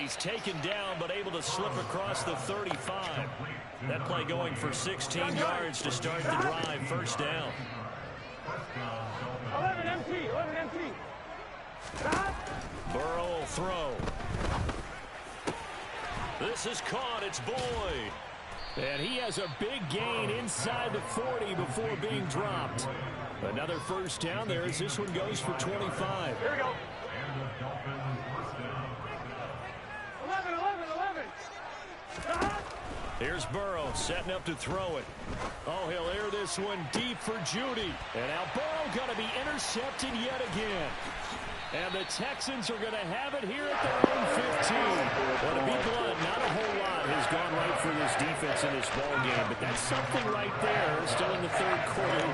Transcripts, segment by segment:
he's taken down but able to slip across the 35. That play going for 16 yards to start the drive. First down. 11 empty. Burrow will throw. This is caught. It's Boyd. And he has a big gain inside the 40 before being dropped. Another first down there as this one goes for 25. Here we go. 11. Here's Burrow setting up to throw it. Oh, he'll air this one deep for Judy. And now Burrow going to be intercepted yet again. And the Texans are going to have it here at their own 15. Well, to be blunt, not a whole lot has gone right for this defense in this ball game, but that's something right there. Still in the third quarter.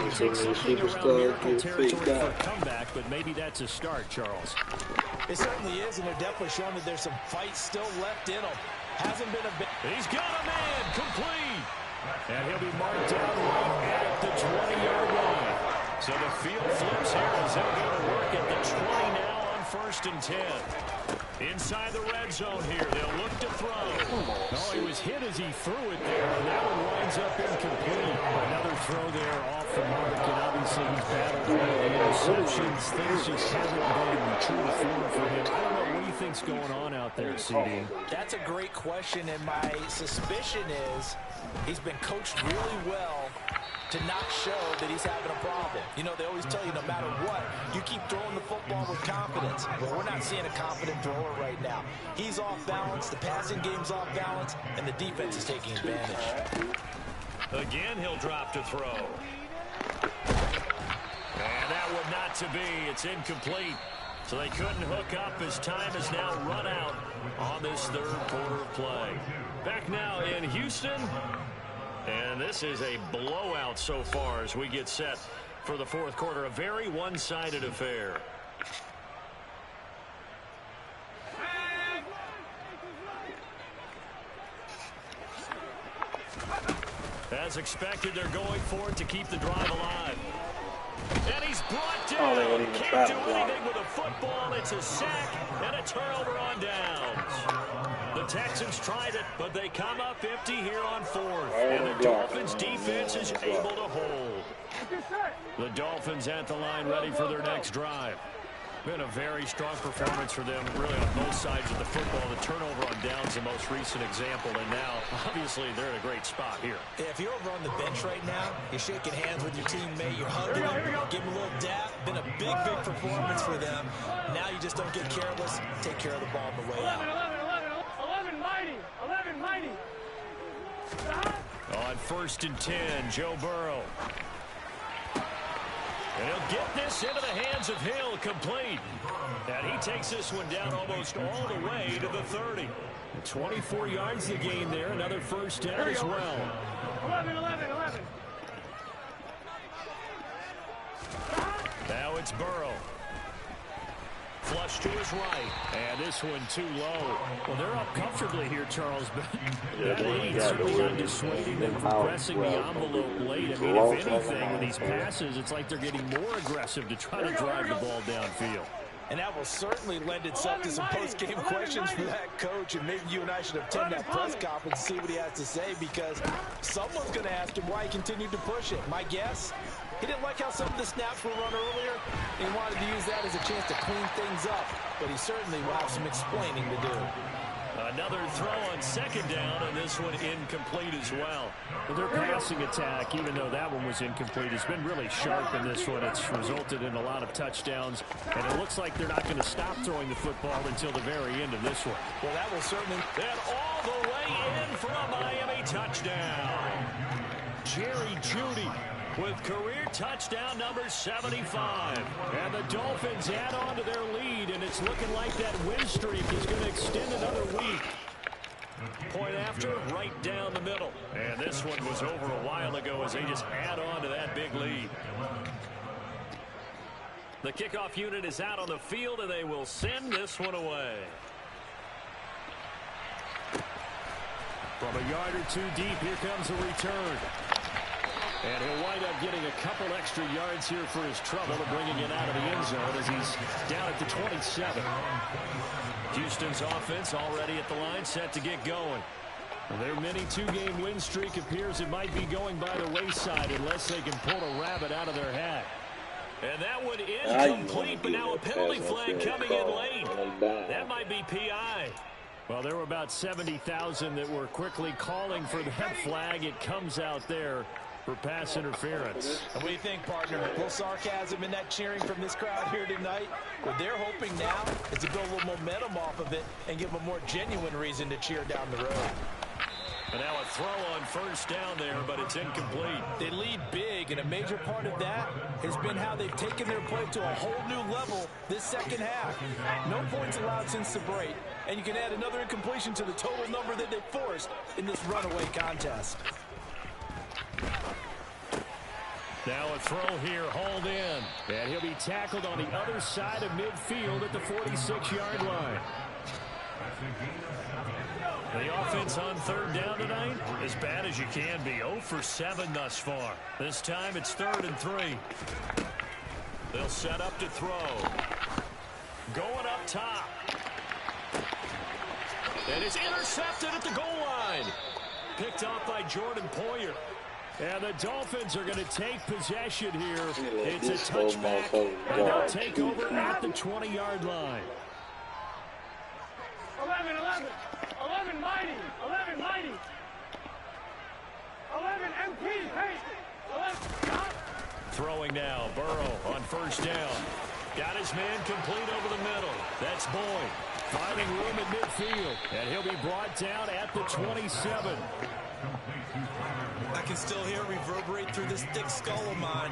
It takes something around miracle territory for a comeback, but maybe that's a start, Charles. It certainly is, and they're definitely showing that there's some fight still left in them. Hasn't been a bit. He's got a man complete. And he'll be marked down right at the 20-yard line. So the field flips here as they'll go to work at the 20 now on 1st and 10. Inside the red zone here, they'll look to throw. Oh, he was hit as he threw it there, and that one winds up incomplete. Another throw there off the mark, and obviously he's battled all the interceptions. Things just haven't been true to form for him. I don't know what he think's going on out there, CD. That's a great question, and my suspicion is he's been coached really well to not show that he's having a problem. You know, they always tell you no matter what, you keep throwing the football with confidence. Well, we're not seeing a confident thrower right now. He's off balance, the passing game's off balance, and the defense is taking advantage. Again, he'll drop to throw. And that would not to be. It's incomplete. So they couldn't hook up as time has now run out on this third quarter of play. Back now in Houston. And this is a blowout so far as we get set for the fourth quarter. A very one-sided affair. As expected, they're going for it to keep the drive alive. And he's brought down. Can't do anything with a football. It's a sack and a turnover on downs. The Texans tried it, but they come up empty here on 4th. And the Dolphins' defense is able to hold. The Dolphins at the line ready for their next drive. Been a very strong performance for them, really, on both sides of the football. The turnover on downs, the most recent example, and now, obviously, they're in a great spot here. If you're over on the bench right now, you're shaking hands with your teammate, you're hugging him, give him a little dap. Been a big, big performance for them. Now you just don't get careless. Take care of the ball on the way out. 11 mighty. On 1st and 10, Joe Burrow. And he'll get this into the hands of Hill, complete. And he takes this one down almost all the way to the 30. 24 yards to gain there. Another first down as well. 11. Now it's Burrow. Flush to his right. And this one too low. Well, they're up comfortably here, Charles, but that lead certainly not dissuading them from pressing the envelope late. I mean, if anything, with these passes, it's like they're getting more aggressive to try to drive the ball downfield. And that will certainly lend itself to some post-game questions for that coach. And maybe you and I should attend that press conference and see what he has to say, because someone's going to ask him why he continued to push it. My guess, he didn't like how some of the snaps were run earlier. He wanted to use that as a chance to clean things up. But he certainly will have some explaining to do. Another throw on 2nd down, and this one incomplete as well. Well, their passing attack, even though that one was incomplete, has been really sharp in this one. It's resulted in a lot of touchdowns, and it looks like they're not going to stop throwing the football until the very end of this one. Well, that will certainly... And all the way in for a Miami touchdown. Jerry Jeudy with career touchdown number 75. And the Dolphins add on to their lead, and it's looking like that win streak is going to extend another week. Point after, right down the middle. And this one was over a while ago as they just add on to that big lead. The kickoff unit is out on the field, and they will send this one away. From a yard or two deep, here comes a return. And he'll wind up getting a couple extra yards here for his trouble and bringing it out of the end zone as he's down at the 27. Houston's offense already at the line, set to get going. Their mini two-game win streak appears it might be going by the wayside unless they can pull a rabbit out of their hat. And that would incomplete, but now a penalty flag coming in late. That might be PI. Well, there were about 70,000 that were quickly calling for that flag. It comes out there for pass interference. And what do you think, partner? A little sarcasm in that cheering from this crowd here tonight. What they're hoping now is to build a little momentum off of it and give them a more genuine reason to cheer down the road. And now a throw on first down there, but it's incomplete. They lead big, and a major part of that has been how they've taken their play to a whole new level this second half. No points allowed since the break, and you can add another incompletion to the total number that they forced in this runaway contest. Now a throw here, hauled in. And he'll be tackled on the other side of midfield at the 46-yard line. The offense on third down tonight, as bad as you can be. 0 for 7 thus far. This time it's 3rd and 3. They'll set up to throw. Going up top. And it's intercepted at the goal line. Picked off by Jordan Poyer. And the Dolphins are going to take possession here. It's a touchback, and they'll take over at the 20-yard line. 11 mighty, 11 mighty, 11 MP, hey, 11, stop. Throwing now, Burrow on first down. Got his man complete over the middle. That's Boyd. Finding room at midfield, and he'll be brought down at the 27. I can still hear it reverberate through this thick skull of mine.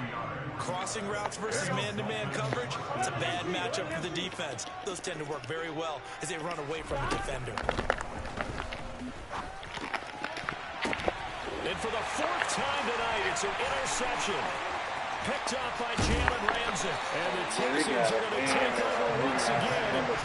Crossing routes versus man-to-man coverage, it's a bad matchup for the defense. Those tend to work very well as they run away from the defender. And for the 4th time tonight, it's an interception. Picked up by Jalen Ramsey. And the Texans are going to take over once again. At the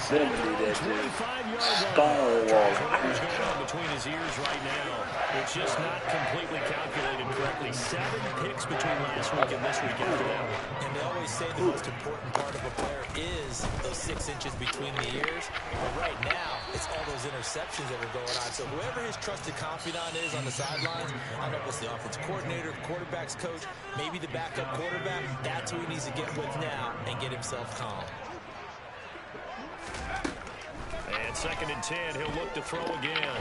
25-yard line. Whatever's going on between his ears right now, it's just not completely calculated correctly. 7 picks between last week and this week after that one. And they always say the most important part of a player is those 6 inches between the ears. But right now, it's all those interceptions that are going on. So whoever his trusted confidant is on the sidelines, I don't know if it's the offensive coordinator, the quarterback's coach, maybe the backup quarterback, that's who he needs to get with now and get himself calm. And 2nd and 10, he'll look to throw again.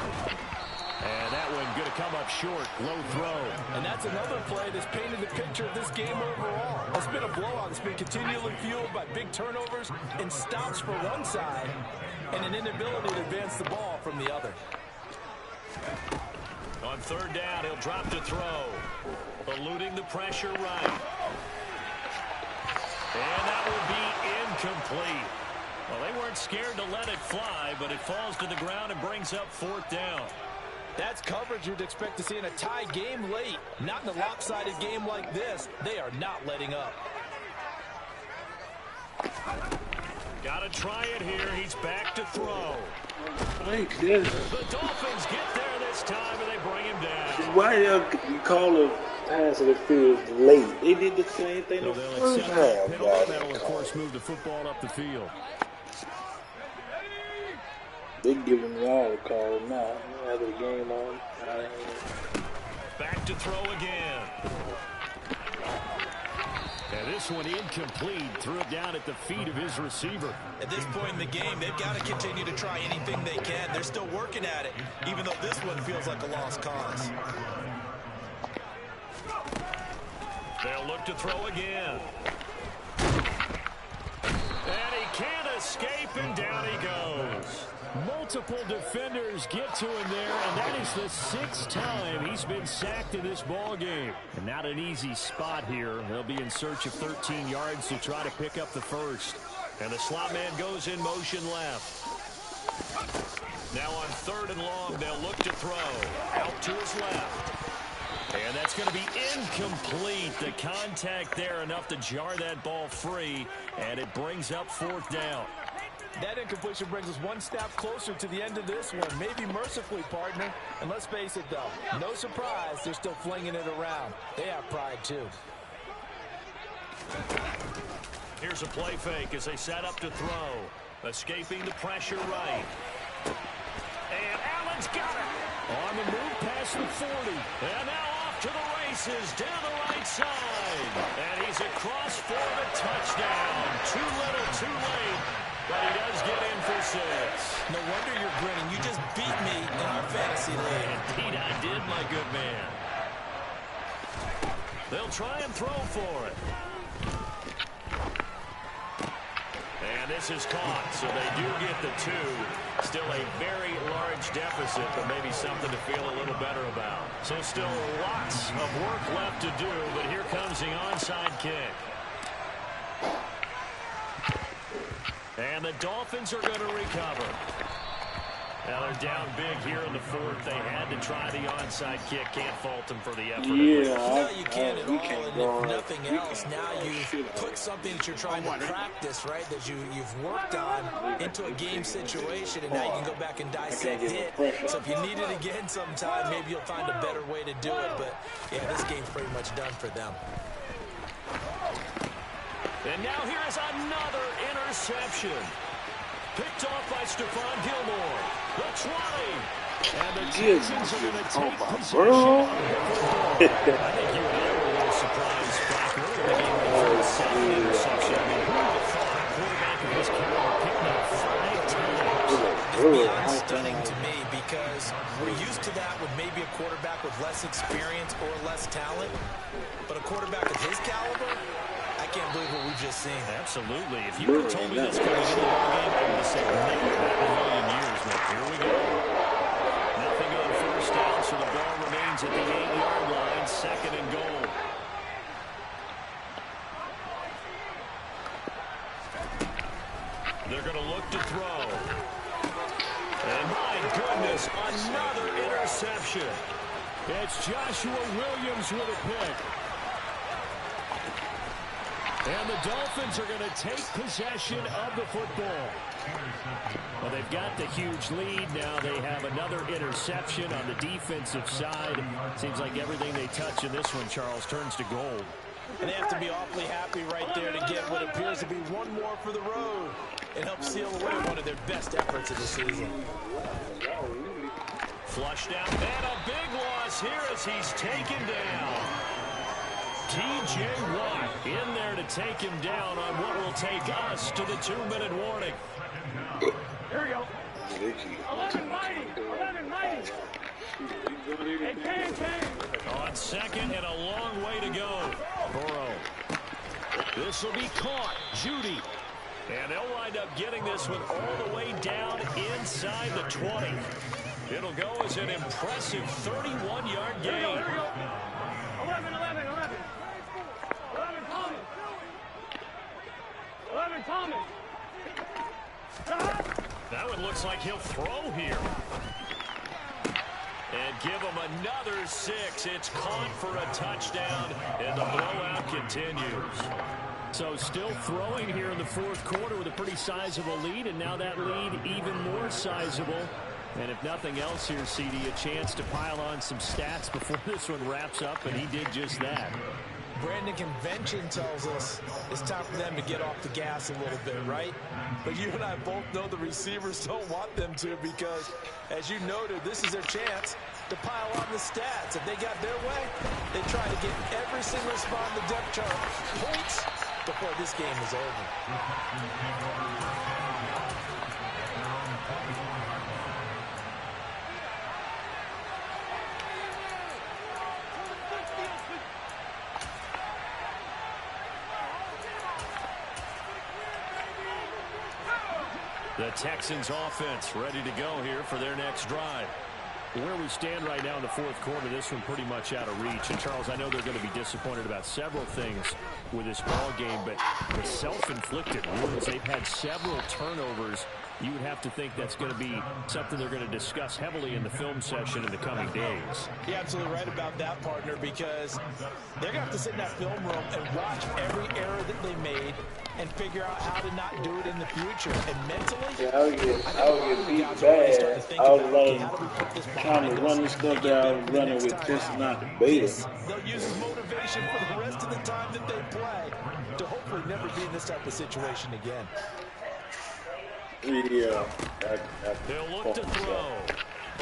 And that one going to come up short. Low throw. And that's another play that's painted the picture of this game overall. It's been a blowout. It's been continually fueled by big turnovers and stops for one side and an inability to advance the ball from the other. On 3rd down, he'll drop to throw. Eluding the pressure right. And that will be incomplete. Well, they weren't scared to let it fly, but it falls to the ground and brings up 4th down. That's coverage you'd expect to see in a tie game late. Not in a lopsided game like this. They are not letting up. Got to try it here. He's back to throw. Like this. The Dolphins get there this time, and they bring him down. Why you call a pass interference late? They did the same thing the first half. That'll, of course, move the football up the field. They giving me all the calls now. After the game on. Back to throw again. And this one incomplete. Threw it down at the feet of his receiver. At this point in the game, they've got to continue to try anything they can. They're still working at it, even though this one feels like a lost cause. They'll look to throw again. And he can't escape, and down he goes. Multiple defenders get to him there, and that is the 6th time he's been sacked in this ball game. And not an easy spot here. They'll be in search of 13 yards to try to pick up the first. And the slot man goes in motion left. Now on 3rd and long, they'll look to throw. Out to his left. And that's going to be incomplete. The contact there enough to jar that ball free, and it brings up 4th down. That incompletion brings us one step closer to the end of this one. Maybe mercifully, partner. And let's face it, though, no surprise, they're still flinging it around. They have pride, too. Here's a play fake as they set up to throw. Escaping the pressure right. And Allen's got it. On the move past the 40. And now off to the races down the right side. And he's across for the touchdown. Too little, too late. But he does get in for 6. No wonder you're grinning. You just beat me in our fantasy league. Indeed I did, my good man. They'll try and throw for it. And this is caught, so they do get the 2. Still a very large deficit, but maybe something to feel a little better about. So still lots of work left to do, but here comes the onside kick. And the Dolphins are going to recover. Now they're down big here in the 4th. They had to try the onside kick. Can't fault them for the effort. Yeah, no, you can't at all. And if nothing else, now you've put something that you're trying to practice, right, that you've worked on into a game situation, and now you can go back and dissect it. So if you need it again sometime, maybe you'll find a better way to do it. But, yeah, this game's pretty much done for them. And now here is another interception. Picked off by Stephon Gilmore. The 20. And the Texans are going to take possession. I think you and I were a little surprised, Frank. Earlier in the game, for the 2nd interception. I mean, who would have thought a quarterback of his caliber picked up 5 times? It's beyond stunning to me because we're used to that with maybe a quarterback with less experience or less talent. But a quarterback of his caliber, I can't believe what we've just seen. Absolutely. If you would have told me this going into the ballgame, I would have said never in a million years. But here we go. Nothing on 1st down, so the ball remains at the 8-yard line. 2nd and goal. They're going to look to throw. And my goodness, another interception. It's Joshua Williams with a pick. And the Dolphins are going to take possession of the football. Well, they've got the huge lead. Now they have another interception on the defensive side. Seems like everything they touch in this one, Charles, turns to gold. And they have to be awfully happy right there to get what appears to be one more for the road and help seal away one of their best efforts of the season. Flushed out, and a big loss here as he's taken down. KingJay in there to take him down on what will take us to the 2-minute warning. Here we go. 11 mighty. 11 mighty. Hey, KingJay. On 2nd and a long way to go. Burrow. This will be caught. Judy. And they'll wind up getting this one all the way down inside the 20. It'll go as an impressive 31-yard gain. Here we go. 11. 11 Thomas. That one looks like he'll throw here. And give him another 6. It's caught for a touchdown, and the blowout continues. So still throwing here in the 4th quarter with a pretty sizable lead, and now that lead even more sizable. And if nothing else here, CD, a chance to pile on some stats before this one wraps up, and he did just that. Brandon, convention tells us it's time for them to get off the gas a little bit, right? But you and I both know the receivers don't want them to because, as you noted, this is their chance to pile on the stats. If they got their way, they try to get every single spot on the depth chart points before this game is over. The Texans offense ready to go here for their next drive. Where we stand right now in the 4th quarter, this one pretty much out of reach. And, Charles, I know they're going to be disappointed about several things with this ball game, but the self-inflicted wounds, they've had several turnovers. You would have to think that's going to be something they're going to discuss heavily in the film session in the coming days. You're absolutely right about that, partner, because they're going to have to sit in that film room and watch every error that they made and figure out how to not do it in the future. And mentally, I would get beat bad. I was trying to run this stuff that I was running with this and not the beta. They'll use as motivation for the rest of the time that they play to hopefully never be in this type of situation again. Yeah. He'll look to throw.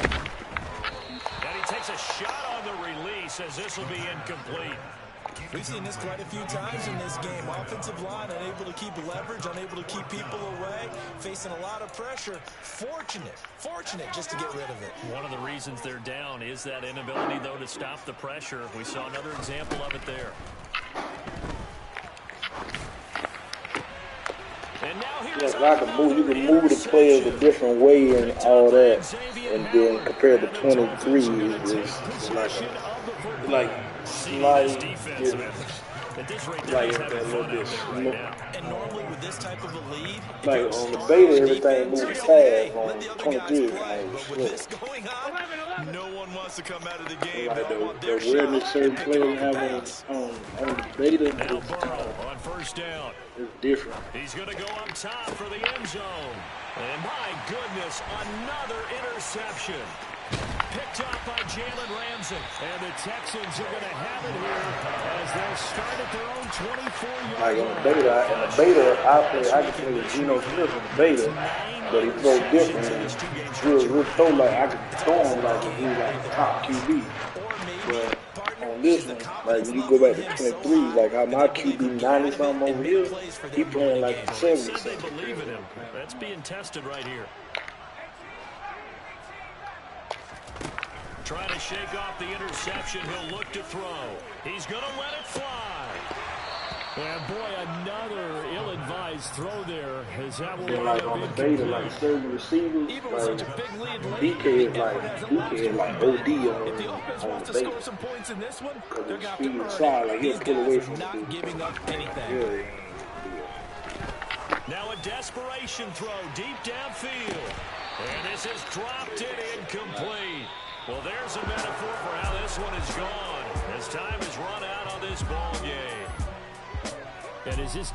And he takes a shot on the release as this will be incomplete. We've seen this quite a few times in this game. Offensive line unable to keep leverage, unable to keep people away, facing a lot of pressure. Fortunate just to get rid of it. One of the reasons they're down is that inability, though, to stop the pressure. We saw another example of it there. And now here's you can move the players a different way and all that, and then compared to 23, it's like slight difference. Like a little bit slow. And normally with this type of a lead, like on the beta, everything moves fast. On 23, with this going on, no one wants to come out of the game. Like the awareness certain players have on the beta now Burrow on first down. It's different. He's going to go up top for the end zone. And my goodness, another interception. Picked off by Jalen Ramsey. And the Texans are going to have it here as they'll start at their own 24-yard line. Like on the beta, I can play with Geno Smith in the beta, but he's so different. Real throw, like I could throw him like if he was like the top QB. But on this one, like when you go back to 23, like how my QB 90-something over here, he playing like 70-something. They believe in him. That's being tested right here. Trying to shake off the interception. He'll look to throw. He's going to let it fly. And boy, another ill-advised throw there. Is that what we're like on the beta, like certain receivers, even with such a big lead late, DK is like OD if the offense wants to score some points in this one, they're going to have to earn it. Like These pull away guys from not giving up anything. Now a desperation throw deep downfield. And this has dropped it incomplete. Well, there's a metaphor for how this one is gone as time has run out on this ball game. And is this